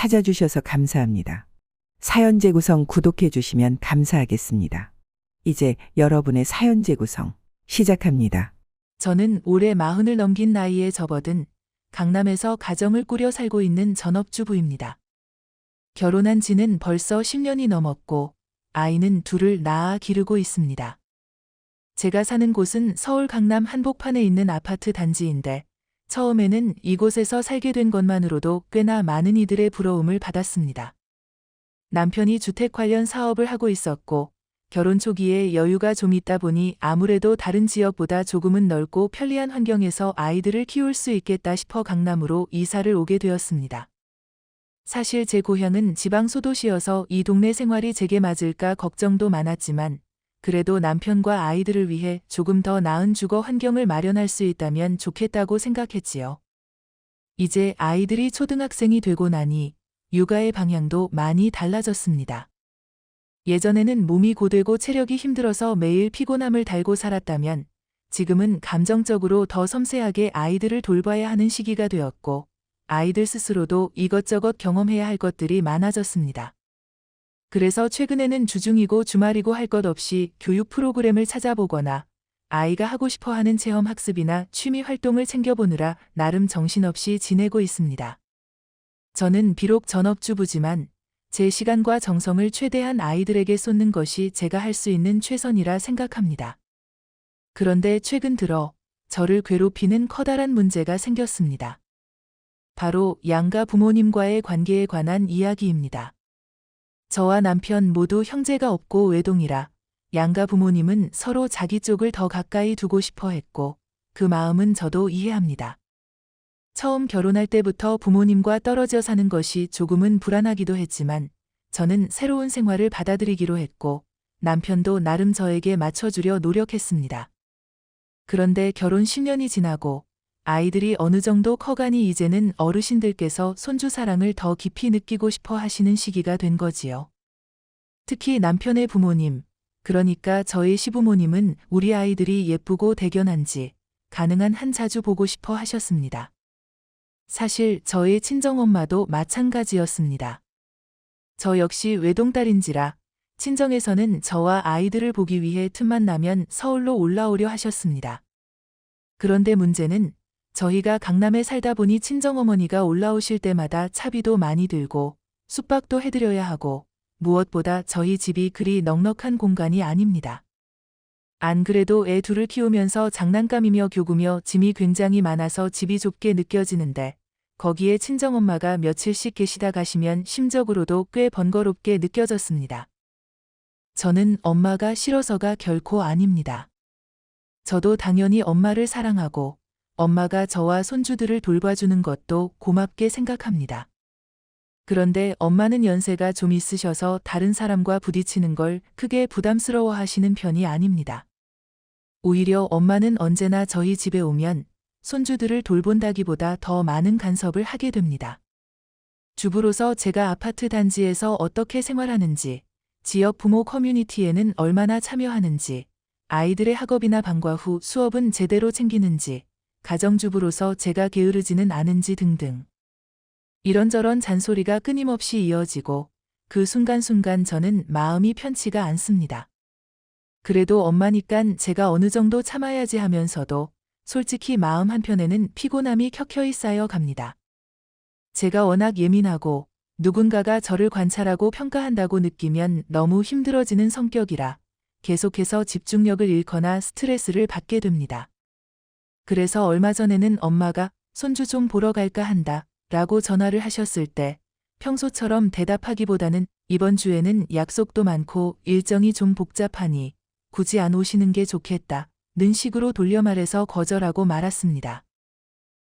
찾아주셔서 감사합니다. 사연 재구성 구독해 주시면 감사하겠습니다. 이제 여러분의 사연 재구성 시작합니다. 저는 올해 40을 넘긴 나이에 접어든 강남에서 가정을 꾸려 살고 있는 전업주부입니다. 결혼한 지는 벌써 10년이 넘었고 아이는 둘을 낳아 기르고 있습니다. 제가 사는 곳은 서울 강남 한복판에 있는 아파트 단지인데 처음에는 이곳에서 살게 된 것만으로도 꽤나 많은 이들의 부러움을 받았습니다. 남편이 주택 관련 사업을 하고 있었고 결혼 초기에 여유가 좀 있다 보니 아무래도 다른 지역보다 조금은 넓고 편리한 환경에서 아이들을 키울 수 있겠다 싶어 강남으로 이사를 오게 되었습니다. 사실 제 고향은 지방 소도시여서 이 동네 생활이 제게 맞을까 걱정도 많았지만 그래도 남편과 아이들을 위해 조금 더 나은 주거 환경을 마련할 수 있다면 좋겠다고 생각했지요. 이제 아이들이 초등학생이 되고 나니 육아의 방향도 많이 달라졌습니다. 예전에는 몸이 고되고 체력이 힘들어서 매일 피곤함을 달고 살았다면 지금은 감정적으로 더 섬세하게 아이들을 돌봐야 하는 시기가 되었고 아이들 스스로도 이것저것 경험해야 할 것들이 많아졌습니다. 그래서 최근에는 주중이고 주말이고 할 것 없이 교육 프로그램을 찾아보거나 아이가 하고 싶어 하는 체험 학습이나 취미 활동을 챙겨보느라 나름 정신없이 지내고 있습니다. 저는 비록 전업주부지만 제 시간과 정성을 최대한 아이들에게 쏟는 것이 제가 할 수 있는 최선이라 생각합니다. 그런데 최근 들어 저를 괴롭히는 커다란 문제가 생겼습니다. 바로 양가 부모님과의 관계에 관한 이야기입니다. 저와 남편 모두 형제가 없고 외동이라 양가 부모님은 서로 자기 쪽을 더 가까이 두고 싶어 했고 그 마음은 저도 이해합니다. 처음 결혼할 때부터 부모님과 떨어져 사는 것이 조금은 불안하기도 했지만 저는 새로운 생활을 받아들이기로 했고 남편도 나름 저에게 맞춰주려 노력했습니다. 그런데 결혼 10년이 지나고 아이들이 어느 정도 커가니 이제는 어르신들께서 손주 사랑을 더 깊이 느끼고 싶어 하시는 시기가 된 거지요. 특히 남편의 부모님, 그러니까 저희 시부모님은 우리 아이들이 예쁘고 대견한지 가능한 한 자주 보고 싶어 하셨습니다. 사실 저의 친정엄마도 마찬가지였습니다. 저 역시 외동딸인지라 친정에서는 저와 아이들을 보기 위해 틈만 나면 서울로 올라오려 하셨습니다. 그런데 문제는 저희가 강남에 살다 보니 친정어머니가 올라오실 때마다 차비도 많이 들고 숙박도 해드려야 하고 무엇보다 저희 집이 그리 넉넉한 공간이 아닙니다. 안 그래도 애 둘을 키우면서 장난감이며 교구며 짐이 굉장히 많아서 집이 좁게 느껴지는데 거기에 친정엄마가 며칠씩 계시다 가시면 심적으로도 꽤 번거롭게 느껴졌습니다. 저는 엄마가 싫어서가 결코 아닙니다. 저도 당연히 엄마를 사랑하고 엄마가 저와 손주들을 돌봐주는 것도 고맙게 생각합니다. 그런데 엄마는 연세가 좀 있으셔서 다른 사람과 부딪히는 걸 크게 부담스러워 하시는 편이 아닙니다. 오히려 엄마는 언제나 저희 집에 오면 손주들을 돌본다기보다 더 많은 간섭을 하게 됩니다. 주부로서 제가 아파트 단지에서 어떻게 생활하는지, 지역 부모 커뮤니티에는 얼마나 참여하는지, 아이들의 학업이나 방과 후 수업은 제대로 챙기는지, 가정주부로서 제가 게으르지는 않은지 등등. 이런저런 잔소리가 끊임없이 이어지고 그 순간순간 저는 마음이 편치가 않습니다. 그래도 엄마니깐 제가 어느 정도 참아야지 하면서도 솔직히 마음 한편에는 피곤함이 켜켜이 쌓여 갑니다. 제가 워낙 예민하고 누군가가 저를 관찰하고 평가한다고 느끼면 너무 힘들어지는 성격이라 계속해서 집중력을 잃거나 스트레스를 받게 됩니다. 그래서 얼마 전에는 엄마가 손주 좀 보러 갈까 한다 라고 전화를 하셨을 때 평소처럼 대답하기보다는 이번 주에는 약속도 많고 일정이 좀 복잡하니 굳이 안 오시는 게 좋겠다 는 식으로 돌려 말해서 거절하고 말았습니다.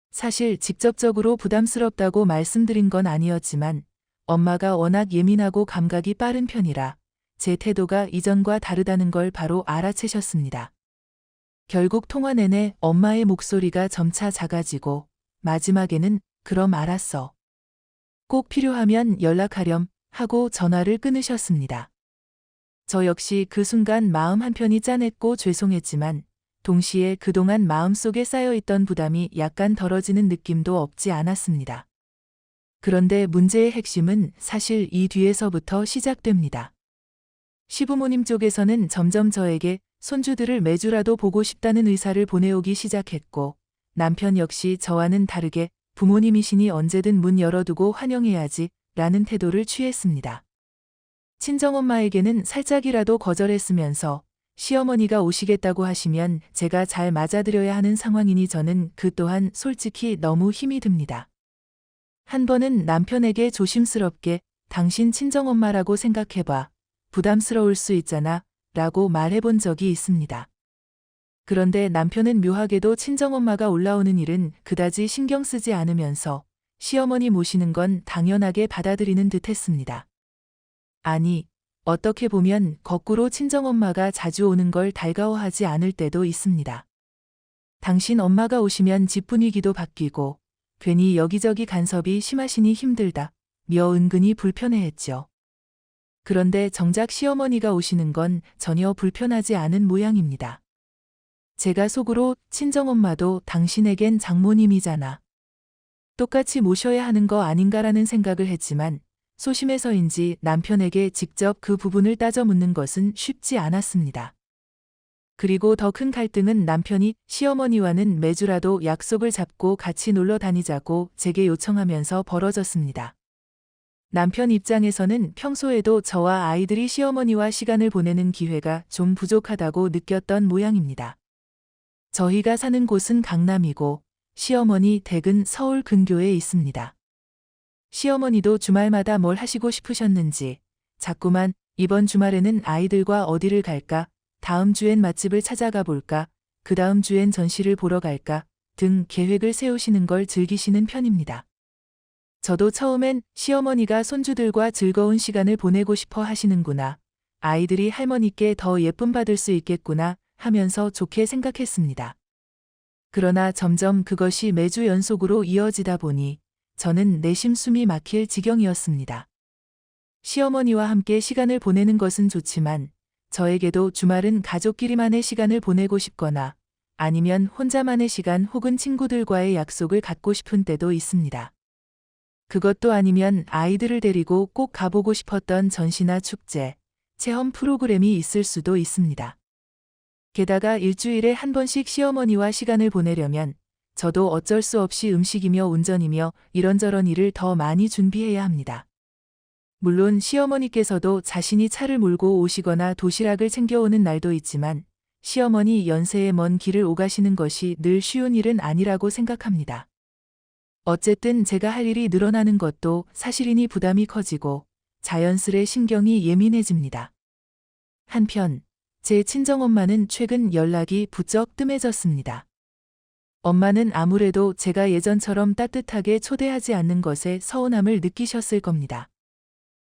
사실 직접적으로 부담스럽다고 말씀드린 건 아니었지만 엄마가 워낙 예민하고 감각이 빠른 편이라 제 태도가 이전과 다르다는 걸 바로 알아채셨습니다. 결국 통화 내내 엄마의 목소리가 점차 작아지고 마지막에는 그럼 알았어. 꼭 필요하면 연락하렴 하고 전화를 끊으셨습니다. 저 역시 그 순간 마음 한편이 짠했고 죄송했지만 동시에 그동안 마음속에 쌓여있던 부담이 약간 덜어지는 느낌도 없지 않았습니다. 그런데 문제의 핵심은 사실 이 뒤에서부터 시작됩니다. 시부모님 쪽에서는 점점 저에게 손주들을 매주라도 보고 싶다는 의사를 보내오기 시작했고, 남편 역시 저와는 다르게 부모님이시니 언제든 문 열어두고 환영해야지 라는 태도를 취했습니다. 친정엄마에게는 살짝이라도 거절했으면서 시어머니가 오시겠다고 하시면 제가 잘 맞아들여야 하는 상황이니 저는 그 또한 솔직히 너무 힘이 듭니다. 한 번은 남편에게 조심스럽게 당신 친정엄마라고 생각해봐. 부담스러울 수 있잖아 라고 말해본 적이 있습니다. 그런데 남편은 묘하게도 친정엄마가 올라오는 일은 그다지 신경 쓰지 않으면서 시어머니 모시는 건 당연하게 받아들이는 듯 했습니다. 아니, 어떻게 보면 거꾸로 친정엄마가 자주 오는 걸 달가워하지 않을 때도 있습니다. 당신 엄마가 오시면 집 분위기도 바뀌고 괜히 여기저기 간섭이 심하시니 힘들다 며 은근히 불편해했죠. 그런데 정작 시어머니가 오시는 건 전혀 불편하지 않은 모양입니다. 제가 속으로 친정엄마도 당신에겐 장모님이잖아. 똑같이 모셔야 하는 거 아닌가라는 생각을 했지만 소심해서인지 남편에게 직접 그 부분을 따져 묻는 것은 쉽지 않았습니다. 그리고 더 큰 갈등은 남편이 시어머니와는 매주라도 약속을 잡고 같이 놀러 다니자고 제게 요청하면서 벌어졌습니다. 남편 입장에서는 평소에도 저와 아이들이 시어머니와 시간을 보내는 기회가 좀 부족하다고 느꼈던 모양입니다. 저희가 사는 곳은 강남이고 시어머니 댁은 서울 근교에 있습니다. 시어머니도 주말마다 뭘 하시고 싶으셨는지 자꾸만 이번 주말에는 아이들과 어디를 갈까, 다음 주엔 맛집을 찾아가 볼까, 그 다음 주엔 전시를 보러 갈까 등 계획을 세우시는 걸 즐기시는 편입니다. 저도 처음엔 시어머니가 손주들과 즐거운 시간을 보내고 싶어 하시는구나, 아이들이 할머니께 더 예쁨 받을 수 있겠구나 하면서 좋게 생각했습니다. 그러나 점점 그것이 매주 연속으로 이어지다 보니 저는 내심 숨이 막힐 지경이었습니다. 시어머니와 함께 시간을 보내는 것은 좋지만 저에게도 주말은 가족끼리만의 시간을 보내고 싶거나 아니면 혼자만의 시간 혹은 친구들과의 약속을 갖고 싶은 때도 있습니다. 그것도 아니면 아이들을 데리고 꼭 가보고 싶었던 전시나 축제, 체험 프로그램이 있을 수도 있습니다. 게다가 일주일에 한 번씩 시어머니와 시간을 보내려면 저도 어쩔 수 없이 음식이며 운전이며 이런저런 일을 더 많이 준비해야 합니다. 물론 시어머니께서도 자신이 차를 몰고 오시거나 도시락을 챙겨오는 날도 있지만 시어머니 연세에 먼 길을 오가시는 것이 늘 쉬운 일은 아니라고 생각합니다. 어쨌든 제가 할 일이 늘어나는 것도 사실이니 부담이 커지고 자연스레 신경이 예민해집니다. 한편 제 친정엄마는 최근 연락이 부쩍 뜸해졌습니다. 엄마는 아무래도 제가 예전처럼 따뜻하게 초대하지 않는 것에 서운함을 느끼셨을 겁니다.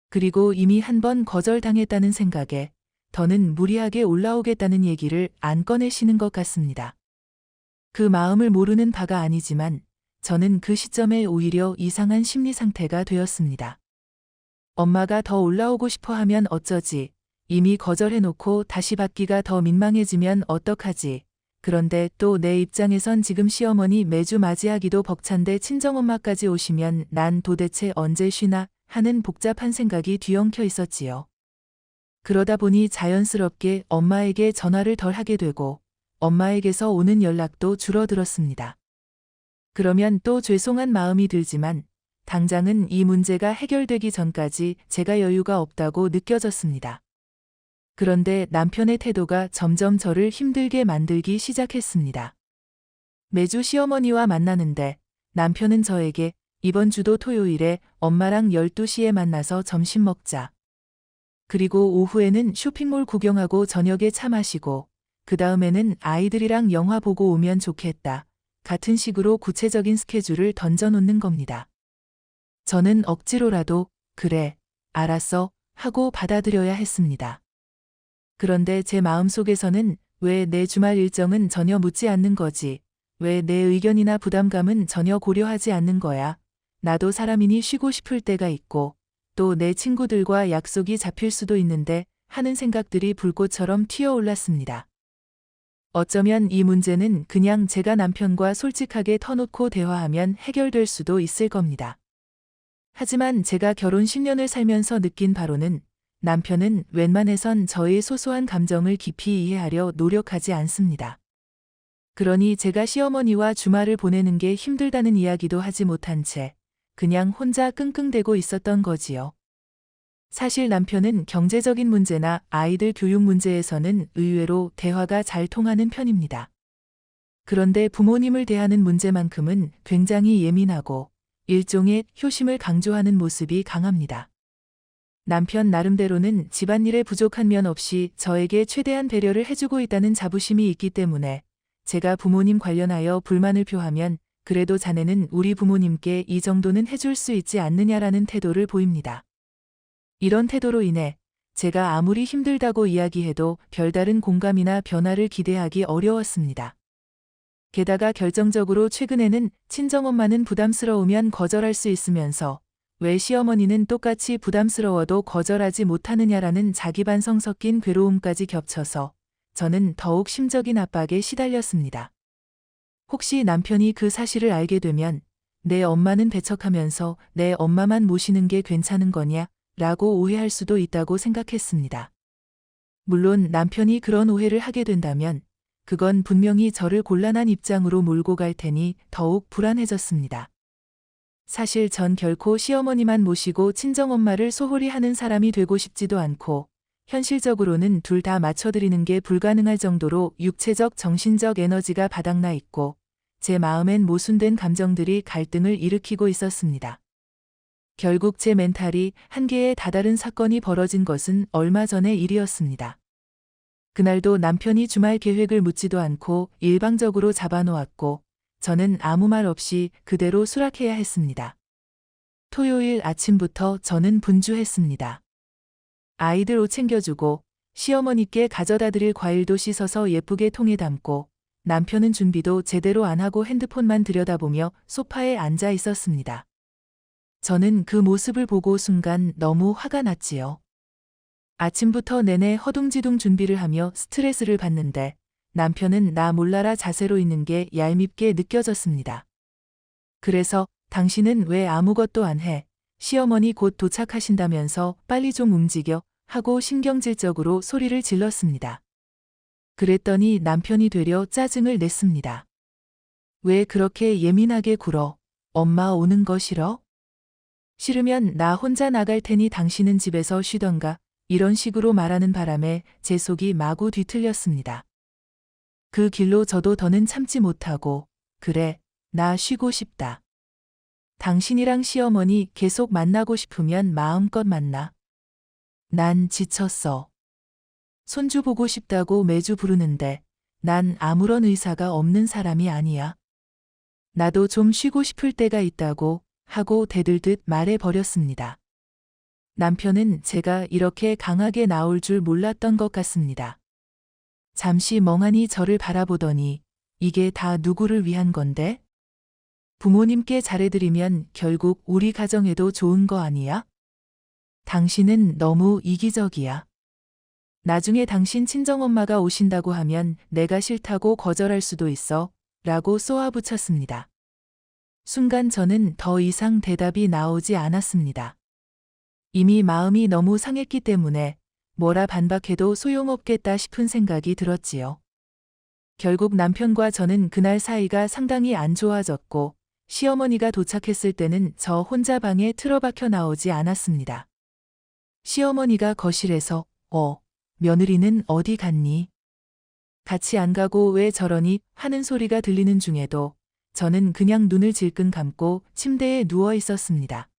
그리고 이미 한 번 거절당했다는 생각에 더는 무리하게 올라오겠다는 얘기를 안 꺼내시는 것 같습니다. 그 마음을 모르는 바가 아니지만 저는 그 시점에 오히려 이상한 심리 상태가 되었습니다. 엄마가 더 올라오고 싶어 하면 어쩌지? 이미 거절해놓고 다시 받기가 더 민망해지면 어떡하지? 그런데 또 내 입장에선 지금 시어머니 매주 맞이하기도 벅찬데 친정엄마까지 오시면 난 도대체 언제 쉬나 하는 복잡한 생각이 뒤엉켜 있었지요. 그러다 보니 자연스럽게 엄마에게 전화를 덜 하게 되고 엄마에게서 오는 연락도 줄어들었습니다. 그러면 또 죄송한 마음이 들지만 당장은 이 문제가 해결되기 전까지 제가 여유가 없다고 느껴졌습니다. 그런데 남편의 태도가 점점 저를 힘들게 만들기 시작했습니다. 매주 시어머니와 만나는데 남편은 저에게 이번 주도 토요일에 엄마랑 12시에 만나서 점심 먹자. 그리고 오후에는 쇼핑몰 구경하고 저녁에 차 마시고 그 다음에는 아이들이랑 영화 보고 오면 좋겠다. 같은 식으로 구체적인 스케줄을 던져놓는 겁니다. 저는 억지로라도 그래, 알았어 하고 받아들여야 했습니다. 그런데 제 마음속에서는 왜 내 주말 일정은 전혀 묻지 않는 거지? 왜 내 의견이나 부담감은 전혀 고려하지 않는 거야? 나도 사람이니 쉬고 싶을 때가 있고 또 내 친구들과 약속이 잡힐 수도 있는데 하는 생각들이 불꽃처럼 튀어올랐습니다. 어쩌면 이 문제는 그냥 제가 남편과 솔직하게 터놓고 대화하면 해결될 수도 있을 겁니다. 하지만 제가 결혼 10년을 살면서 느낀 바로는 남편은 웬만해선 저의 소소한 감정을 깊이 이해하려 노력하지 않습니다. 그러니 제가 시어머니와 주말을 보내는 게 힘들다는 이야기도 하지 못한 채 그냥 혼자 끙끙대고 있었던 거지요. 사실 남편은 경제적인 문제나 아이들 교육 문제에서는 의외로 대화가 잘 통하는 편입니다. 그런데 부모님을 대하는 문제만큼은 굉장히 예민하고 일종의 효심을 강조하는 모습이 강합니다. 남편 나름대로는 집안일에 부족한 면 없이 저에게 최대한 배려를 해주고 있다는 자부심이 있기 때문에 제가 부모님 관련하여 불만을 표하면 그래도 자네는 우리 부모님께 이 정도는 해줄 수 있지 않느냐라는 태도를 보입니다. 이런 태도로 인해 제가 아무리 힘들다고 이야기해도 별다른 공감이나 변화를 기대하기 어려웠습니다. 게다가 결정적으로 최근에는 친정엄마는 부담스러우면 거절할 수 있으면서 왜 시어머니는 똑같이 부담스러워도 거절하지 못하느냐라는 자기반성 섞인 괴로움까지 겹쳐서 저는 더욱 심적인 압박에 시달렸습니다. 혹시 남편이 그 사실을 알게 되면 내 엄마는 배척하면서 내 엄마만 모시는 게 괜찮은 거냐? 라고 오해할 수도 있다고 생각했습니다. 물론 남편이 그런 오해를 하게 된다면 그건 분명히 저를 곤란한 입장으로 몰고 갈 테니 더욱 불안해졌습니다. 사실 전 결코 시어머니만 모시고 친정엄마를 소홀히 하는 사람이 되고 싶지도 않고 현실적으로는 둘 다 맞춰드리는 게 불가능할 정도로 육체적, 정신적 에너지가 바닥나 있고 제 마음엔 모순된 감정들이 갈등을 일으키고 있었습니다. 결국 제 멘탈이 한계에 다다른 사건이 벌어진 것은 얼마 전의 일이었습니다. 그날도 남편이 주말 계획을 묻지도 않고 일방적으로 잡아놓았고 저는 아무 말 없이 그대로 수락해야 했습니다. 토요일 아침부터 저는 분주했습니다. 아이들 옷 챙겨주고 시어머니께 가져다 드릴 과일도 씻어서 예쁘게 통에 담고 남편은 준비도 제대로 안 하고 핸드폰만 들여다보며 소파에 앉아 있었습니다. 저는 그 모습을 보고 순간 너무 화가 났지요. 아침부터 내내 허둥지둥 준비를 하며 스트레스를 받는데 남편은 나 몰라라 자세로 있는 게 얄밉게 느껴졌습니다. 그래서 당신은 왜 아무것도 안 해? 시어머니 곧 도착하신다면서 빨리 좀 움직여 하고 신경질적으로 소리를 질렀습니다. 그랬더니 남편이 되려 짜증을 냈습니다. 왜 그렇게 예민하게 굴어? 엄마 오는 거 싫어? 싫으면 나 혼자 나갈 테니 당신은 집에서 쉬던가 이런 식으로 말하는 바람에 제 속이 마구 뒤틀렸습니다. 그 길로 저도 더는 참지 못하고 그래, 나 쉬고 싶다. 당신이랑 시어머니 계속 만나고 싶으면 마음껏 만나. 난 지쳤어. 손주 보고 싶다고 매주 부르는데 난 아무런 의사가 없는 사람이 아니야. 나도 좀 쉬고 싶을 때가 있다고 하고 대들듯 말해버렸습니다. 남편은 제가 이렇게 강하게 나올 줄 몰랐던 것 같습니다. 잠시 멍하니 저를 바라보더니 이게 다 누구를 위한 건데? 부모님께 잘해드리면 결국 우리 가정에도 좋은 거 아니야? 당신은 너무 이기적이야. 나중에 당신 친정엄마가 오신다고 하면 내가 싫다고 거절할 수도 있어 라고 쏘아붙였습니다. 순간 저는 더 이상 대답이 나오지 않았습니다. 이미 마음이 너무 상했기 때문에 뭐라 반박해도 소용없겠다 싶은 생각이 들었지요. 결국 남편과 저는 그날 사이가 상당히 안 좋아졌고 시어머니가 도착했을 때는 저 혼자 방에 틀어박혀 나오지 않았습니다. 시어머니가 거실에서 며느리는 어디 갔니? 같이 안 가고 왜 저러니? 하는 소리가 들리는 중에도 저는 그냥 눈을 질끈 감고 침대에 누워 있었습니다.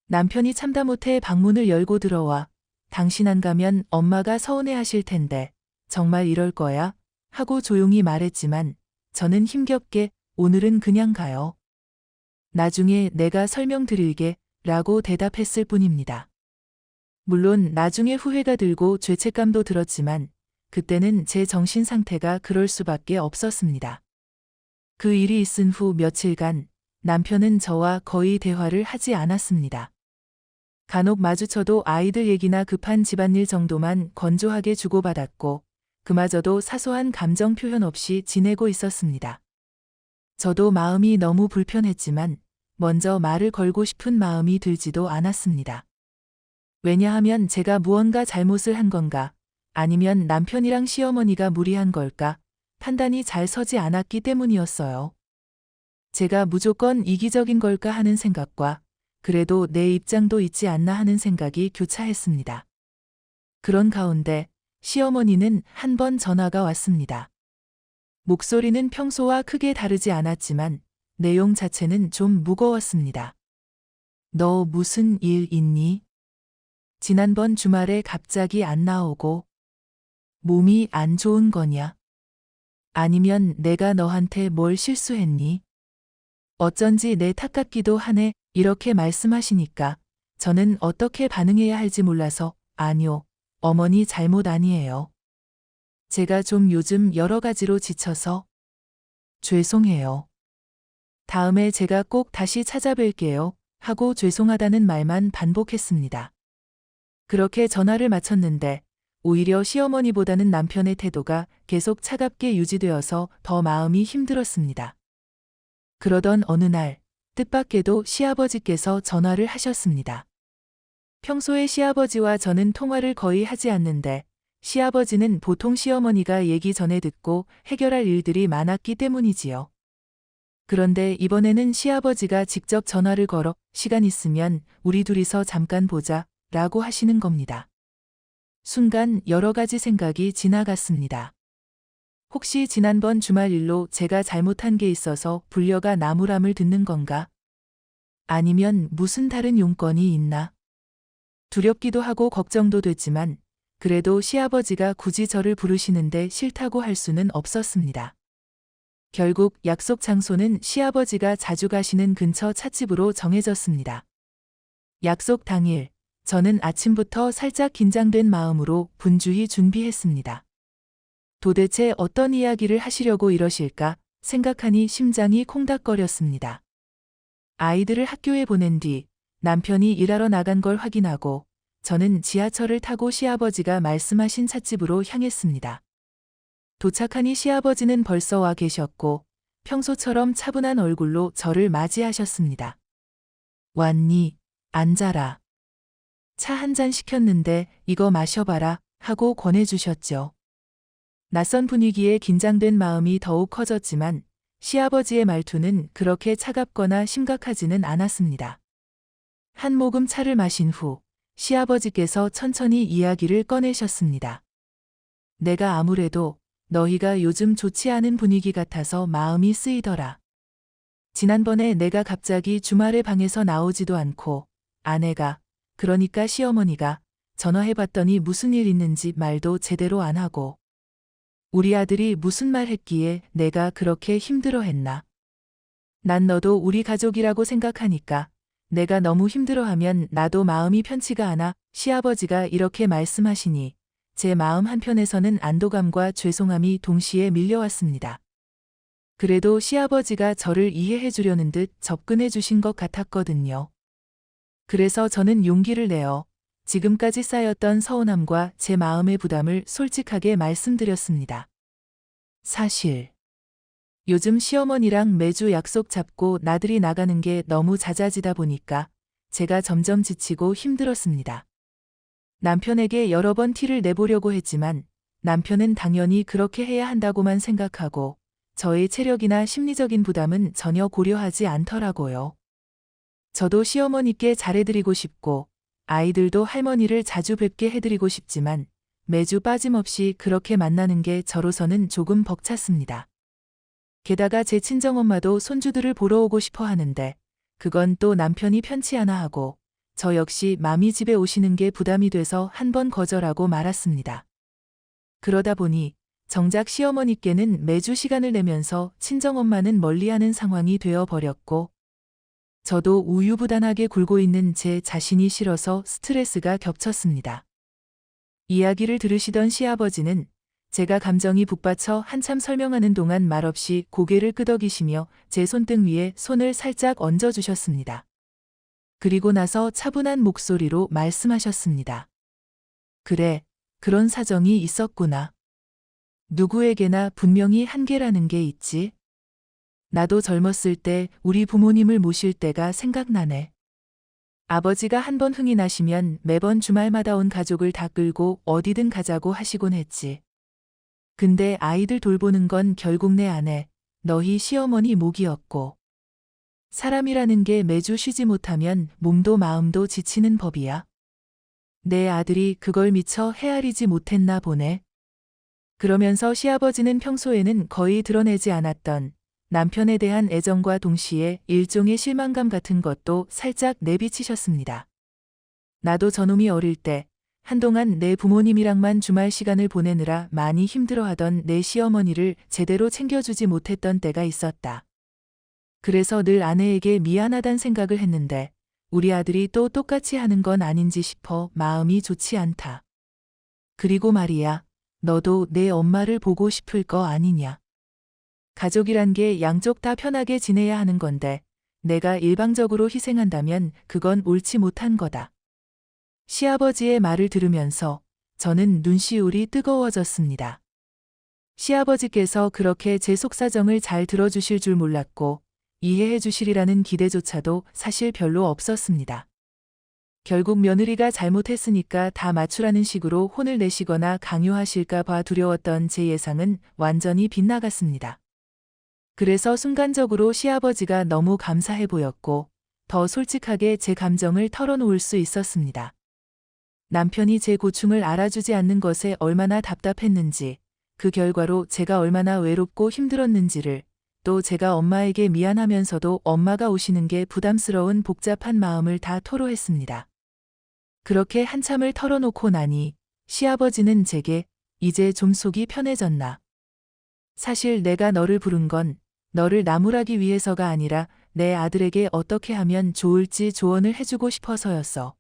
남편이 참다 못해 방문을 열고 들어와 당신 안 가면 엄마가 서운해하실 텐데 정말 이럴 거야? 하고 조용히 말했지만 저는 힘겹게 오늘은 그냥 가요. 나중에 내가 설명드릴게 라고 대답했을 뿐입니다. 물론 나중에 후회가 들고 죄책감도 들었지만 그때는 제 정신 상태가 그럴 수밖에 없었습니다. 그 일이 있은 후 며칠간 남편은 저와 거의 대화를 하지 않았습니다. 간혹 마주쳐도 아이들 얘기나 급한 집안일 정도만 건조하게 주고받았고 그마저도 사소한 감정 표현 없이 지내고 있었습니다. 저도 마음이 너무 불편했지만 먼저 말을 걸고 싶은 마음이 들지도 않았습니다. 왜냐하면 제가 무언가 잘못을 한 건가, 아니면 남편이랑 시어머니가 무리한 걸까, 판단이 잘 서지 않았기 때문이었어요. 제가 무조건 이기적인 걸까 하는 생각과 그래도 내 입장도 있지 않나 하는 생각이 교차했습니다. 그런 가운데 시어머니는 한 번 전화가 왔습니다. 목소리는 평소와 크게 다르지 않았지만 내용 자체는 좀 무거웠습니다. 너 무슨 일 있니? 지난번 주말에 갑자기 안 나오고 몸이 안 좋은 거냐? 아니면 내가 너한테 뭘 실수했니? 어쩐지 내 탓 같기도 하네. 이렇게 말씀하시니까 저는 어떻게 반응해야 할지 몰라서 아니요, 어머니 잘못 아니에요. 제가 좀 요즘 여러 가지로 지쳐서 죄송해요. 다음에 제가 꼭 다시 찾아뵐게요. 하고 죄송하다는 말만 반복했습니다. 그렇게 전화를 마쳤는데 오히려 시어머니보다는 남편의 태도가 계속 차갑게 유지되어서 더 마음이 힘들었습니다. 그러던 어느 날 뜻밖에도 시아버지께서 전화를 하셨습니다. 평소에 시아버지와 저는 통화를 거의 하지 않는데 시아버지는 보통 시어머니가 얘기 전에 듣고 해결할 일들이 많았기 때문이지요. 그런데 이번에는 시아버지가 직접 전화를 걸어 시간 있으면 우리 둘이서 잠깐 보자 라고 하시는 겁니다. 순간 여러 가지 생각이 지나갔습니다. 혹시 지난번 주말 일로 제가 잘못한 게 있어서 불려가 나무람을 듣는 건가? 아니면 무슨 다른 용건이 있나? 두렵기도 하고 걱정도 됐지만 그래도 시아버지가 굳이 저를 부르시는데 싫다고 할 수는 없었습니다. 결국 약속 장소는 시아버지가 자주 가시는 근처 찻집으로 정해졌습니다. 약속 당일, 저는 아침부터 살짝 긴장된 마음으로 분주히 준비했습니다. 도대체 어떤 이야기를 하시려고 이러실까 생각하니 심장이 콩닥거렸습니다. 아이들을 학교에 보낸 뒤 남편이 일하러 나간 걸 확인하고 저는 지하철을 타고 시아버지가 말씀하신 찻집으로 향했습니다. 도착하니 시아버지는 벌써 와 계셨고 평소처럼 차분한 얼굴로 저를 맞이하셨습니다. 왔니? 앉아라. 차 한 잔 시켰는데 이거 마셔봐라 하고 권해주셨죠. 낯선 분위기에 긴장된 마음이 더욱 커졌지만 시아버지의 말투는 그렇게 차갑거나 심각하지는 않았습니다. 한 모금 차를 마신 후 시아버지께서 천천히 이야기를 꺼내셨습니다. 내가 아무래도 너희가 요즘 좋지 않은 분위기 같아서 마음이 쓰이더라. 지난번에 내가 갑자기 주말에 방에서 나오지도 않고 아내가, 그러니까 시어머니가 전화해봤더니 무슨 일 있는지 말도 제대로 안 하고 우리 아들이 무슨 말 했기에 내가 그렇게 힘들어했나. 난 너도 우리 가족이라고 생각하니까 내가 너무 힘들어하면 나도 마음이 편치가 않아. 시아버지가 이렇게 말씀하시니 제 마음 한편에서는 안도감과 죄송함이 동시에 밀려왔습니다. 그래도 시아버지가 저를 이해해 주려는 듯 접근해 주신 것 같았거든요. 그래서 저는 용기를 내어 지금까지 쌓였던 서운함과 제 마음의 부담을 솔직하게 말씀드렸습니다. 사실 요즘 시어머니랑 매주 약속 잡고 나들이 나가는 게 너무 잦아지다 보니까 제가 점점 지치고 힘들었습니다. 남편에게 여러 번 티를 내보려고 했지만 남편은 당연히 그렇게 해야 한다고만 생각하고 저의 체력이나 심리적인 부담은 전혀 고려하지 않더라고요. 저도 시어머니께 잘해드리고 싶고 아이들도 할머니를 자주 뵙게 해드리고 싶지만 매주 빠짐없이 그렇게 만나는 게 저로서는 조금 벅찼습니다. 게다가 제 친정엄마도 손주들을 보러 오고 싶어 하는데 그건 또 남편이 편치 않아 하고 저 역시 맘이 집에 오시는 게 부담이 돼서 한 번 거절하고 말았습니다. 그러다 보니 정작 시어머니께는 매주 시간을 내면서 친정엄마는 멀리하는 상황이 되어 버렸고 저도 우유부단하게 굴고 있는 제 자신이 싫어서 스트레스가 겹쳤습니다. 이야기를 들으시던 시아버지는 제가 감정이 북받쳐 한참 설명하는 동안 말없이 고개를 끄덕이시며 제 손등 위에 손을 살짝 얹어주셨습니다. 그리고 나서 차분한 목소리로 말씀하셨습니다. 그래, 그런 사정이 있었구나. 누구에게나 분명히 한계라는 게 있지. 나도 젊었을 때 우리 부모님을 모실 때가 생각나네. 아버지가 한 번 흥이 나시면 매번 주말마다 온 가족을 다 끌고 어디든 가자고 하시곤 했지. 근데 아이들 돌보는 건 결국 내 아내, 너희 시어머니 몫이었고. 사람이라는 게 매주 쉬지 못하면 몸도 마음도 지치는 법이야. 내 아들이 그걸 미처 헤아리지 못했나 보네. 그러면서 시아버지는 평소에는 거의 드러내지 않았던 남편에 대한 애정과 동시에 일종의 실망감 같은 것도 살짝 내비치셨습니다. 나도 저놈이 어릴 때 한동안 내 부모님이랑만 주말 시간을 보내느라 많이 힘들어하던 내 시어머니를 제대로 챙겨주지 못했던 때가 있었다. 그래서 늘 아내에게 미안하단 생각을 했는데 우리 아들이 또 똑같이 하는 건 아닌지 싶어 마음이 좋지 않다. 그리고 말이야, 너도 내 엄마를 보고 싶을 거 아니냐. 가족이란 게 양쪽 다 편하게 지내야 하는 건데 내가 일방적으로 희생한다면 그건 옳지 못한 거다. 시아버지의 말을 들으면서 저는 눈시울이 뜨거워졌습니다. 시아버지께서 그렇게 제 속사정을 잘 들어주실 줄 몰랐고 이해해 주시리라는 기대조차도 사실 별로 없었습니다. 결국 며느리가 잘못했으니까 다 맞추라는 식으로 혼을 내시거나 강요하실까 봐 두려웠던 제 예상은 완전히 빗나갔습니다. 그래서 순간적으로 시아버지가 너무 감사해 보였고 더 솔직하게 제 감정을 털어놓을 수 있었습니다. 남편이 제 고충을 알아주지 않는 것에 얼마나 답답했는지, 그 결과로 제가 얼마나 외롭고 힘들었는지를, 또 제가 엄마에게 미안하면서도 엄마가 오시는 게 부담스러운 복잡한 마음을 다 토로했습니다. 그렇게 한참을 털어놓고 나니 시아버지는 제게 이제 좀 속이 편해졌나. 사실 내가 너를 부른 건 너를 나무라기 위해서가 아니라 내 아들에게 어떻게 하면 좋을지 조언을 해주고 싶어서였어.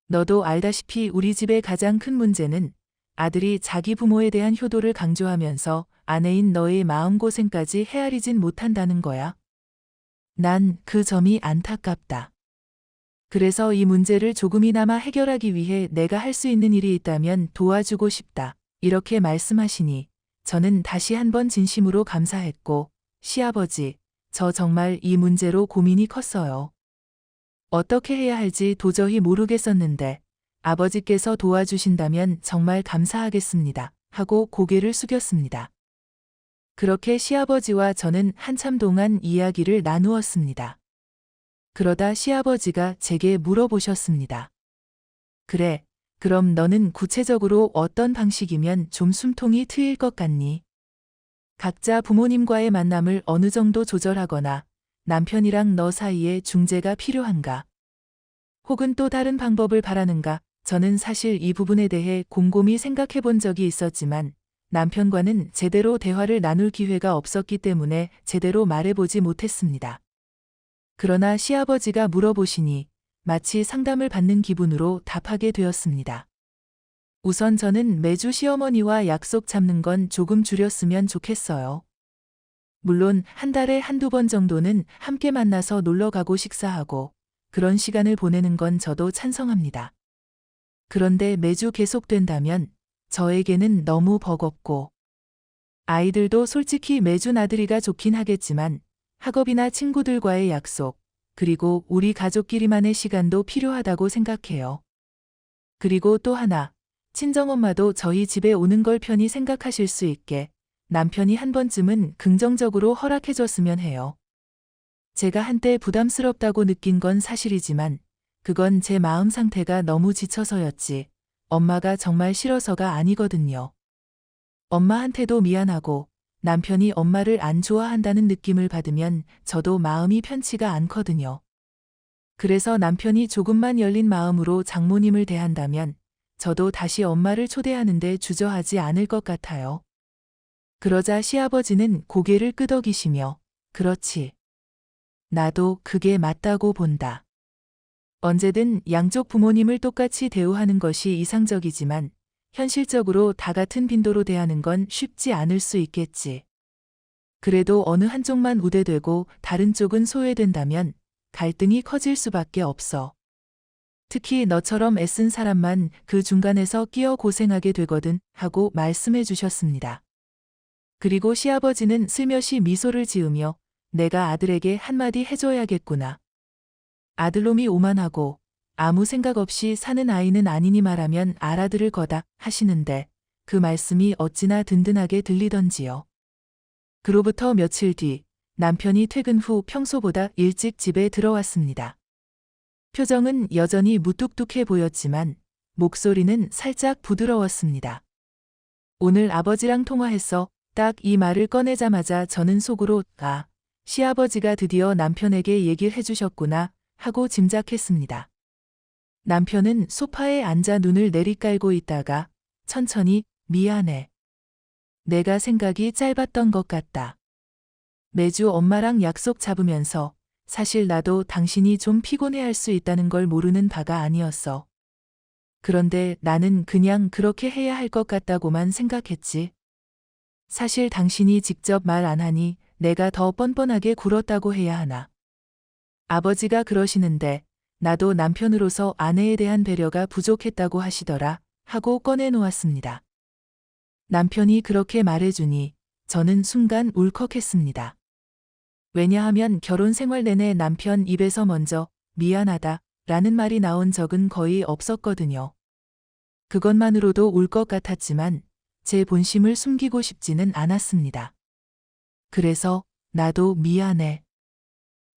너도 알다시피 우리 집의 가장 큰 문제는 아들이 자기 부모에 대한 효도를 강조하면서 아내인 너의 마음고생까지 헤아리진 못한다는 거야. 난 그 점이 안타깝다. 그래서 이 문제를 조금이나마 해결하기 위해 내가 할 수 있는 일이 있다면 도와주고 싶다. 이렇게 말씀하시니 저는 다시 한번 진심으로 감사했고, 시아버지, 저 정말 이 문제로 고민이 컸어요. 어떻게 해야 할지 도저히 모르겠었는데 아버지께서 도와주신다면 정말 감사하겠습니다. 하고 고개를 숙였습니다. 그렇게 시아버지와 저는 한참 동안 이야기를 나누었습니다. 그러다 시아버지가 제게 물어보셨습니다. 그래, 그럼 너는 구체적으로 어떤 방식이면 좀 숨통이 트일 것 같니? 각자 부모님과의 만남을 어느 정도 조절하거나 남편이랑 너 사이에 중재가 필요한가? 혹은 또 다른 방법을 바라는가? 저는 사실 이 부분에 대해 곰곰이 생각해 본 적이 있었지만 남편과는 제대로 대화를 나눌 기회가 없었기 때문에 제대로 말해보지 못했습니다. 그러나 시아버지가 물어보시니 마치 상담을 받는 기분으로 답하게 되었습니다. 우선 저는 매주 시어머니와 약속 잡는 건 조금 줄였으면 좋겠어요. 물론 한 달에 한두 번 정도는 함께 만나서 놀러 가고 식사하고 그런 시간을 보내는 건 저도 찬성합니다. 그런데 매주 계속된다면 저에게는 너무 버겁고, 아이들도 솔직히 매주 나들이가 좋긴 하겠지만 학업이나 친구들과의 약속, 그리고 우리 가족끼리만의 시간도 필요하다고 생각해요. 그리고 또 하나, 친정엄마도 저희 집에 오는 걸 편히 생각하실 수 있게 남편이 한 번쯤은 긍정적으로 허락해줬으면 해요. 제가 한때 부담스럽다고 느낀 건 사실이지만 그건 제 마음 상태가 너무 지쳐서였지 엄마가 정말 싫어서가 아니거든요. 엄마한테도 미안하고 남편이 엄마를 안 좋아한다는 느낌을 받으면 저도 마음이 편치가 않거든요. 그래서 남편이 조금만 열린 마음으로 장모님을 대한다면 저도 다시 엄마를 초대하는데 주저하지 않을 것 같아요. 그러자 시아버지는 고개를 끄덕이시며 그렇지. 나도 그게 맞다고 본다. 언제든 양쪽 부모님을 똑같이 대우하는 것이 이상적이지만 현실적으로 다 같은 빈도로 대하는 건 쉽지 않을 수 있겠지. 그래도 어느 한쪽만 우대되고 다른 쪽은 소외된다면 갈등이 커질 수밖에 없어. 특히 너처럼 애쓴 사람만 그 중간에서 끼어 고생하게 되거든 하고 말씀해 주셨습니다. 그리고 시아버지는 슬며시 미소를 지으며 내가 아들에게 한마디 해줘야겠구나. 아들놈이 오만하고 아무 생각 없이 사는 아이는 아니니 말하면 알아들을 거다 하시는데 그 말씀이 어찌나 든든하게 들리던지요. 그로부터 며칠 뒤 남편이 퇴근 후 평소보다 일찍 집에 들어왔습니다. 표정은 여전히 무뚝뚝해 보였지만 목소리는 살짝 부드러웠습니다. 오늘 아버지랑 통화해서 딱 이 말을 꺼내자마자 저는 속으로 아, 시아버지가 드디어 남편에게 얘기를 해주셨구나 하고 짐작했습니다. 남편은 소파에 앉아 눈을 내리깔고 있다가 천천히 미안해. 내가 생각이 짧았던 것 같다. 매주 엄마랑 약속 잡으면서 사실 나도 당신이 좀 피곤해할 수 있다는 걸 모르는 바가 아니었어. 그런데 나는 그냥 그렇게 해야 할 것 같다고만 생각했지. 사실 당신이 직접 말 안 하니 내가 더 뻔뻔하게 굴었다고 해야 하나. 아버지가 그러시는데 나도 남편으로서 아내에 대한 배려가 부족했다고 하시더라 하고 꺼내놓았습니다. 남편이 그렇게 말해주니 저는 순간 울컥했습니다. 왜냐하면 결혼 생활 내내 남편 입에서 먼저 미안하다 라는 말이 나온 적은 거의 없었거든요. 그것만으로도 울 것 같았지만 제 본심을 숨기고 싶지는 않았습니다. 그래서 나도 미안해.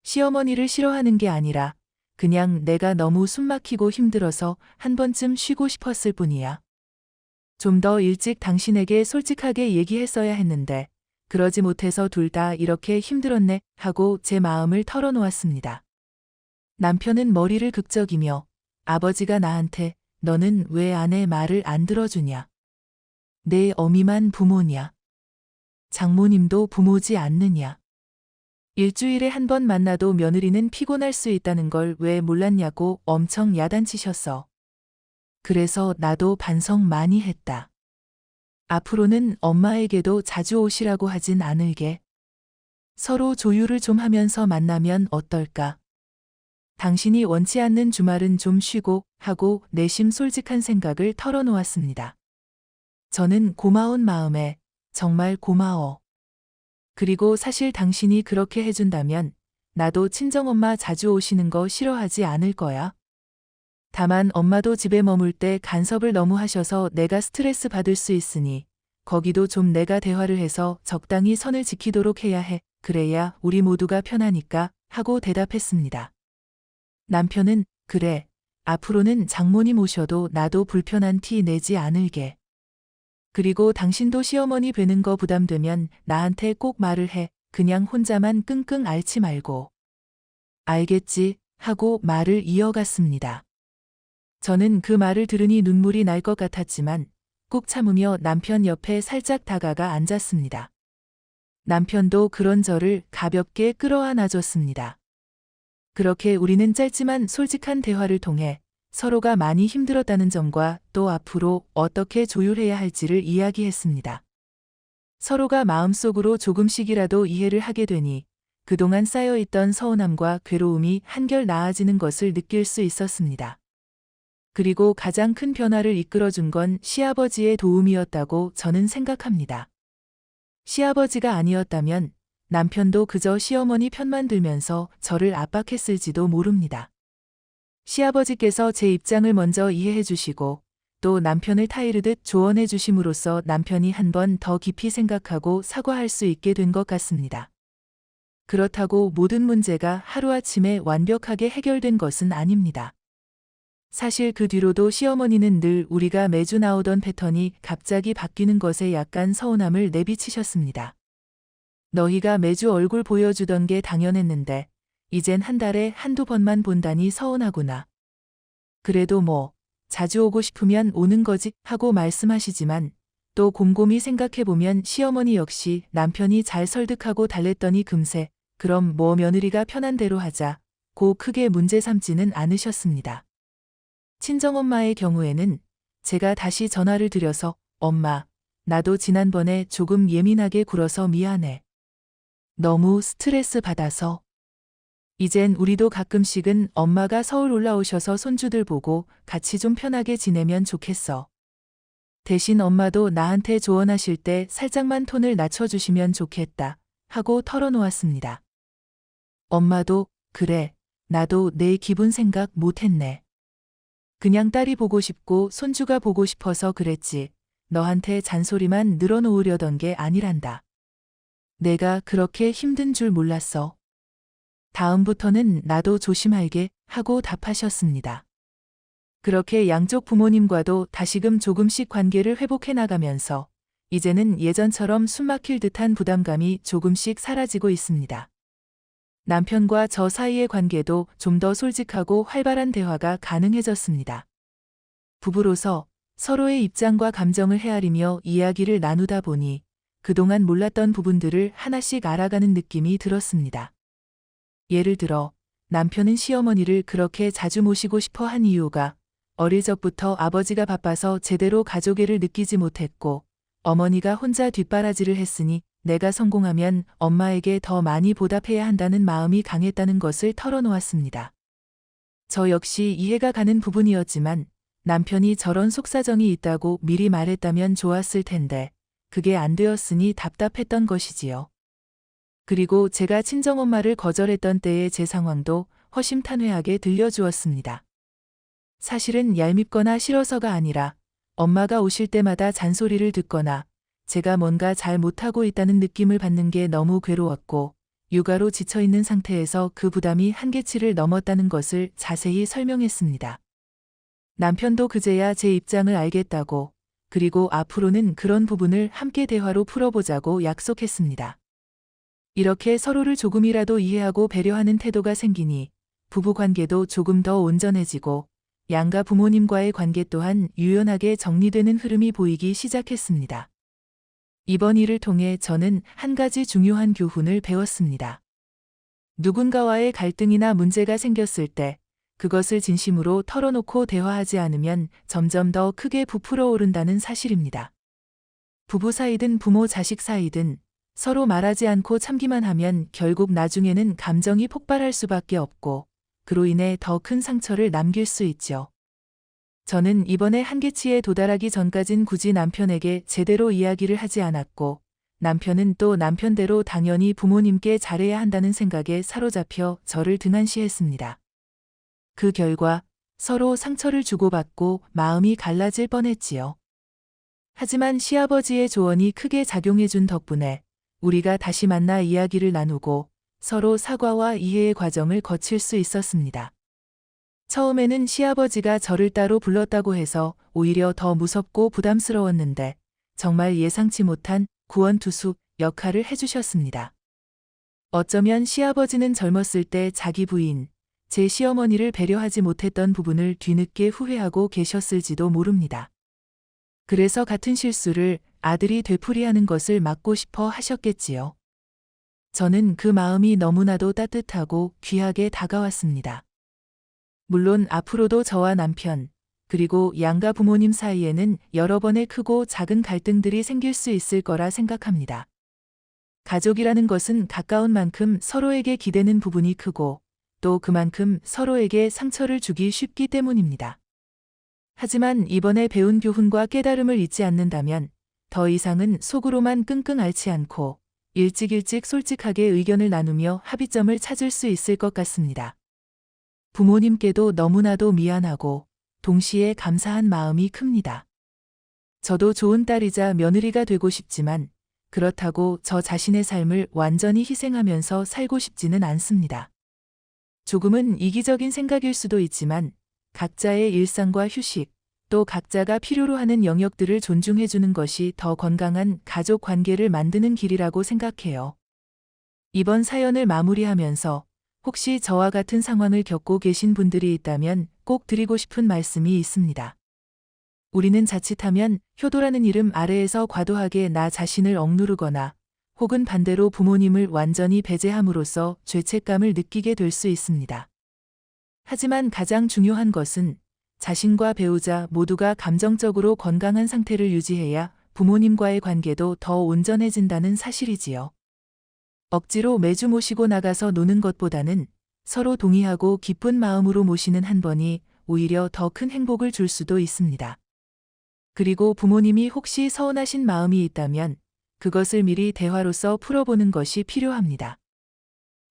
시어머니를 싫어하는 게 아니라 그냥 내가 너무 숨막히고 힘들어서 한 번쯤 쉬고 싶었을 뿐이야. 좀 더 일찍 당신에게 솔직하게 얘기했어야 했는데 그러지 못해서 둘 다 이렇게 힘들었네 하고 제 마음을 털어놓았습니다. 남편은 머리를 극적이며 아버지가 나한테 너는 왜 아내 말을 안 들어주냐. 내 어미만 부모냐. 장모님도 부모지 않느냐. 일주일에 한 번 만나도 며느리는 피곤할 수 있다는 걸 왜 몰랐냐고 엄청 야단치셨어. 그래서 나도 반성 많이 했다. 앞으로는 엄마에게도 자주 오시라고 하진 않을게. 서로 조율을 좀 하면서 만나면 어떨까? 당신이 원치 않는 주말은 좀 쉬고 하고 내심 솔직한 생각을 털어놓았습니다. 저는 고마운 마음에 정말 고마워. 그리고 사실 당신이 그렇게 해준다면 나도 친정엄마 자주 오시는 거 싫어하지 않을 거야. 다만 엄마도 집에 머물 때 간섭을 너무 하셔서 내가 스트레스 받을 수 있으니 거기도 좀 내가 대화를 해서 적당히 선을 지키도록 해야 해. 그래야 우리 모두가 편하니까 하고 대답했습니다. 남편은 그래. 앞으로는 장모님 오셔도 나도 불편한 티 내지 않을게. 그리고 당신도 시어머니 뵈는 거 부담되면 나한테 꼭 말을 해. 그냥 혼자만 끙끙 앓지 말고. 알겠지 하고 말을 이어갔습니다. 저는 그 말을 들으니 눈물이 날 것 같았지만 꾹 참으며 남편 옆에 살짝 다가가 앉았습니다. 남편도 그런 저를 가볍게 끌어안아줬습니다. 그렇게 우리는 짧지만 솔직한 대화를 통해 서로가 많이 힘들었다는 점과 또 앞으로 어떻게 조율해야 할지를 이야기했습니다. 서로가 마음속으로 조금씩이라도 이해를 하게 되니 그동안 쌓여있던 서운함과 괴로움이 한결 나아지는 것을 느낄 수 있었습니다. 그리고 가장 큰 변화를 이끌어준 건 시아버지의 도움이었다고 저는 생각합니다. 시아버지가 아니었다면 남편도 그저 시어머니 편만 들면서 저를 압박했을지도 모릅니다. 시아버지께서 제 입장을 먼저 이해해 주시고 또 남편을 타이르듯 조언해 주심으로써 남편이 한 번 더 깊이 생각하고 사과할 수 있게 된 것 같습니다. 그렇다고 모든 문제가 하루아침에 완벽하게 해결된 것은 아닙니다. 사실 그 뒤로도 시어머니는 늘 우리가 매주 나오던 패턴이 갑자기 바뀌는 것에 약간 서운함을 내비치셨습니다. 너희가 매주 얼굴 보여주던 게 당연했는데 이젠 한 달에 한두 번만 본다니 서운하구나. 그래도 뭐 자주 오고 싶으면 오는 거지 하고 말씀하시지만 또 곰곰이 생각해보면 시어머니 역시 남편이 잘 설득하고 달랬더니 금세 그럼 뭐 며느리가 편한 대로 하자 고 크게 문제 삼지는 않으셨습니다. 친정엄마의 경우에는 제가 다시 전화를 드려서 엄마, 나도 지난번에 조금 예민하게 굴어서 미안해. 너무 스트레스 받아서. 이젠 우리도 가끔씩은 엄마가 서울 올라오셔서 손주들 보고 같이 좀 편하게 지내면 좋겠어. 대신 엄마도 나한테 조언하실 때 살짝만 톤을 낮춰주시면 좋겠다 하고 털어놓았습니다. 엄마도, 그래, 나도 내 기분 생각 못했네. 그냥 딸이 보고 싶고 손주가 보고 싶어서 그랬지. 너한테 잔소리만 늘어놓으려던 게 아니란다. 내가 그렇게 힘든 줄 몰랐어. 다음부터는 나도 조심할게 하고 답하셨습니다. 그렇게 양쪽 부모님과도 다시금 조금씩 관계를 회복해 나가면서 이제는 예전처럼 숨막힐 듯한 부담감이 조금씩 사라지고 있습니다. 남편과 저 사이의 관계도 좀 더 솔직하고 활발한 대화가 가능해졌습니다. 부부로서 서로의 입장과 감정을 헤아리며 이야기를 나누다 보니 그동안 몰랐던 부분들을 하나씩 알아가는 느낌이 들었습니다. 예를 들어 남편은 시어머니를 그렇게 자주 모시고 싶어 한 이유가 어릴 적부터 아버지가 바빠서 제대로 가족애를 느끼지 못했고 어머니가 혼자 뒷바라지를 했으니 내가 성공하면 엄마에게 더 많이 보답해야 한다는 마음이 강했다는 것을 털어놓았습니다. 저 역시 이해가 가는 부분이었지만 남편이 저런 속사정이 있다고 미리 말했다면 좋았을 텐데 그게 안 되었으니 답답했던 것이지요. 그리고 제가 친정엄마를 거절했던 때의 제 상황도 허심탄회하게 들려주었습니다. 사실은 얄밉거나 싫어서가 아니라 엄마가 오실 때마다 잔소리를 듣거나 제가 뭔가 잘 못하고 있다는 느낌을 받는 게 너무 괴로웠고 육아로 지쳐있는 상태에서 그 부담이 한계치를 넘었다는 것을 자세히 설명했습니다. 남편도 그제야 제 입장을 알겠다고 그리고 앞으로는 그런 부분을 함께 대화로 풀어보자고 약속했습니다. 이렇게 서로를 조금이라도 이해하고 배려하는 태도가 생기니 부부관계도 조금 더 온전해지고 양가 부모님과의 관계 또한 유연하게 정리되는 흐름이 보이기 시작했습니다. 이번 일을 통해 저는 한 가지 중요한 교훈을 배웠습니다. 누군가와의 갈등이나 문제가 생겼을 때 그것을 진심으로 털어놓고 대화하지 않으면 점점 더 크게 부풀어 오른다는 사실입니다. 부부 사이든 부모 자식 사이든 서로 말하지 않고 참기만 하면 결국 나중에는 감정이 폭발할 수밖에 없고 그로 인해 더 큰 상처를 남길 수 있죠. 저는 이번에 한계치에 도달하기 전까진 굳이 남편에게 제대로 이야기를 하지 않았고 남편은 또 남편대로 당연히 부모님께 잘해야 한다는 생각에 사로잡혀 저를 등한시했습니다. 그 결과 서로 상처를 주고받고 마음이 갈라질 뻔했지요. 하지만 시아버지의 조언이 크게 작용해준 덕분에 우리가 다시 만나 이야기를 나누고 서로 사과와 이해의 과정을 거칠 수 있었습니다. 처음에는 시아버지가 저를 따로 불렀다고 해서 오히려 더 무섭고 부담스러웠는데 정말 예상치 못한 구원투수 역할을 해주셨습니다. 어쩌면 시아버지는 젊었을 때 자기 부인, 제 시어머니를 배려하지 못했던 부분을 뒤늦게 후회하고 계셨을지도 모릅니다. 그래서 같은 실수를 아들이 되풀이하는 것을 막고 싶어 하셨겠지요. 저는 그 마음이 너무나도 따뜻하고 귀하게 다가왔습니다. 물론 앞으로도 저와 남편, 그리고 양가 부모님 사이에는 여러 번의 크고 작은 갈등들이 생길 수 있을 거라 생각합니다. 가족이라는 것은 가까운 만큼 서로에게 기대는 부분이 크고 또 그만큼 서로에게 상처를 주기 쉽기 때문입니다. 하지만 이번에 배운 교훈과 깨달음을 잊지 않는다면 더 이상은 속으로만 끙끙 앓지 않고 일찍 솔직하게 의견을 나누며 합의점을 찾을 수 있을 것 같습니다. 부모님께도 너무나도 미안하고 동시에 감사한 마음이 큽니다. 저도 좋은 딸이자 며느리가 되고 싶지만 그렇다고 저 자신의 삶을 완전히 희생하면서 살고 싶지는 않습니다. 조금은 이기적인 생각일 수도 있지만 각자의 일상과 휴식, 또 각자가 필요로 하는 영역들을 존중해주는 것이 더 건강한 가족 관계를 만드는 길이라고 생각해요. 이번 사연을 마무리하면서 혹시 저와 같은 상황을 겪고 계신 분들이 있다면 꼭 드리고 싶은 말씀이 있습니다. 우리는 자칫하면 효도라는 이름 아래에서 과도하게 나 자신을 억누르거나 혹은 반대로 부모님을 완전히 배제함으로써 죄책감을 느끼게 될 수 있습니다. 하지만 가장 중요한 것은 자신과 배우자 모두가 감정적으로 건강한 상태를 유지해야 부모님과의 관계도 더 온전해진다는 사실이지요. 억지로 매주 모시고 나가서 노는 것보다는 서로 동의하고 기쁜 마음으로 모시는 한 번이 오히려 더 큰 행복을 줄 수도 있습니다. 그리고 부모님이 혹시 서운하신 마음이 있다면 그것을 미리 대화로서 풀어보는 것이 필요합니다.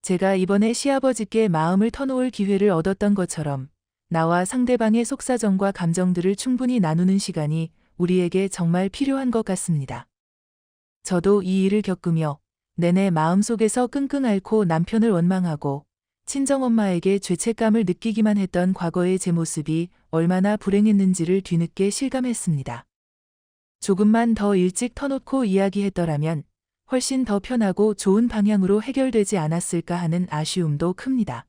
제가 이번에 시아버지께 마음을 터놓을 기회를 얻었던 것처럼 나와 상대방의 속사정과 감정들을 충분히 나누는 시간이 우리에게 정말 필요한 것 같습니다. 저도 이 일을 겪으며 내내 마음속에서 끙끙 앓고 남편을 원망하고 친정엄마에게 죄책감을 느끼기만 했던 과거의 제 모습이 얼마나 불행했는지를 뒤늦게 실감했습니다. 조금만 더 일찍 터놓고 이야기했더라면 훨씬 더 편하고 좋은 방향으로 해결되지 않았을까 하는 아쉬움도 큽니다.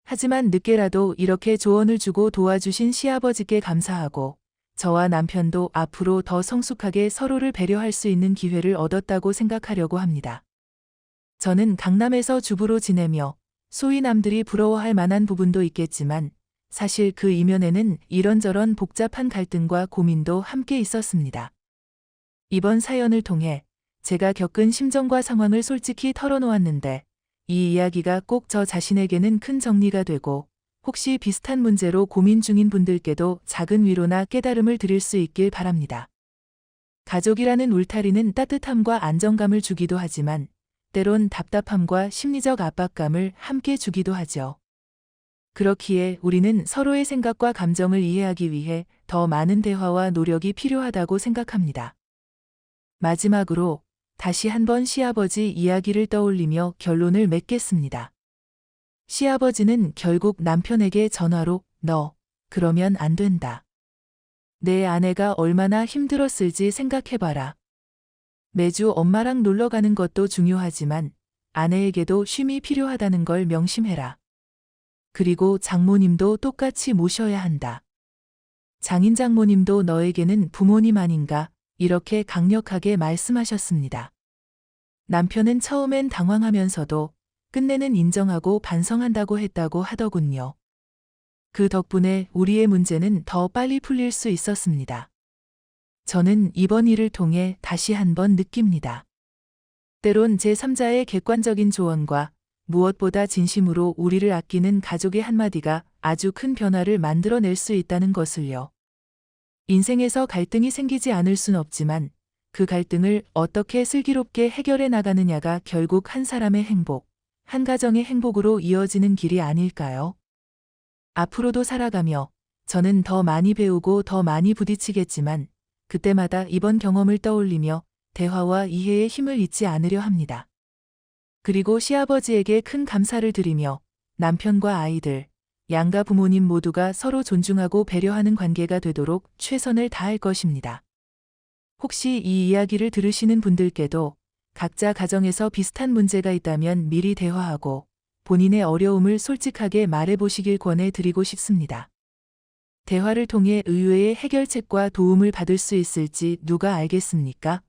하지만 늦게라도 이렇게 조언을 주고 도와주신 시아버지께 감사하고 저와 남편도 앞으로 더 성숙하게 서로를 배려할 수 있는 기회를 얻었다고 생각하려고 합니다. 저는 강남에서 주부로 지내며 소위 남들이 부러워할 만한 부분도 있겠지만 사실 그 이면에는 이런저런 복잡한 갈등과 고민도 함께 있었습니다. 이번 사연을 통해 제가 겪은 심정과 상황을 솔직히 털어놓았는데 이 이야기가 꼭 저 자신에게는 큰 정리가 되고 혹시 비슷한 문제로 고민 중인 분들께도 작은 위로나 깨달음을 드릴 수 있길 바랍니다. 가족이라는 울타리는 따뜻함과 안정감을 주기도 하지만 때론 답답함과 심리적 압박감을 함께 주기도 하죠. 그렇기에 우리는 서로의 생각과 감정을 이해하기 위해 더 많은 대화와 노력이 필요하다고 생각합니다. 마지막으로 다시 한번 시아버지 이야기를 떠올리며 결론을 맺겠습니다. 시아버지는 결국 남편에게 전화로 "너 그러면 안 된다. 내 아내가 얼마나 힘들었을지 생각해봐라. 매주 엄마랑 놀러 가는 것도 중요하지만 아내에게도 쉼이 필요하다는 걸 명심해라. 그리고 장모님도 똑같이 모셔야 한다. 장인 장모님도 너에게는 부모님 아닌가?" 이렇게 강력하게 말씀하셨습니다. 남편은 처음엔 당황하면서도 끝내는 인정하고 반성한다고 했다고 하더군요. 그 덕분에 우리의 문제는 더 빨리 풀릴 수 있었습니다. 저는 이번 일을 통해 다시 한번 느낍니다. 때론 제3자의 객관적인 조언과 무엇보다 진심으로 우리를 아끼는 가족의 한마디가 아주 큰 변화를 만들어낼 수 있다는 것을요. 인생에서 갈등이 생기지 않을 순 없지만 그 갈등을 어떻게 슬기롭게 해결해 나가느냐가 결국 한 사람의 행복, 한 가정의 행복으로 이어지는 길이 아닐까요? 앞으로도 살아가며 저는 더 많이 배우고 더 많이 부딪히겠지만 그때마다 이번 경험을 떠올리며 대화와 이해의 힘을 잊지 않으려 합니다. 그리고 시아버지에게 큰 감사를 드리며 남편과 아이들, 양가 부모님 모두가 서로 존중하고 배려하는 관계가 되도록 최선을 다할 것입니다. 혹시 이 이야기를 들으시는 분들께도 각자 가정에서 비슷한 문제가 있다면 미리 대화하고 본인의 어려움을 솔직하게 말해보시길 권해드리고 싶습니다. 대화를 통해 의외의 해결책과 도움을 받을 수 있을지 누가 알겠습니까?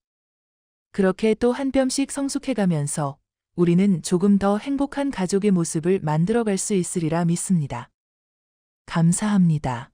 그렇게 또 한 뼘씩 성숙해가면서 우리는 조금 더 행복한 가족의 모습을 만들어갈 수 있으리라 믿습니다. 감사합니다.